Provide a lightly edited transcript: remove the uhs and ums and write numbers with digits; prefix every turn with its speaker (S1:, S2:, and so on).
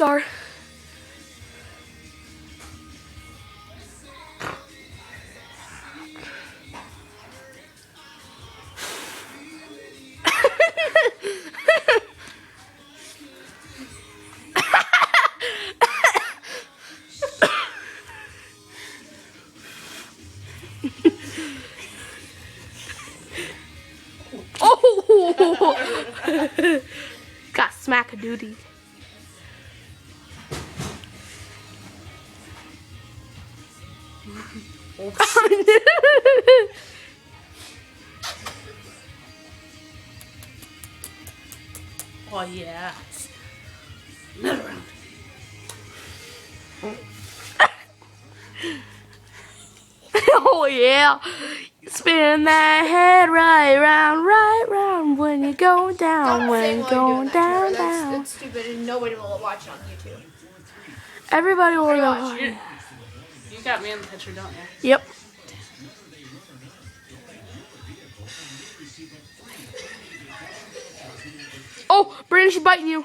S1: star. Oh! Got smack-a-doodie.
S2: Oh yeah. Another round.
S1: Oh yeah. Spin that head right round when you're going down, when you're going down, down.
S3: That's stupid and nobody will watch it on YouTube.
S1: Everybody will know.
S2: You got me in the picture, don't you?
S1: Yep. Oh, Brandon, she's biting you.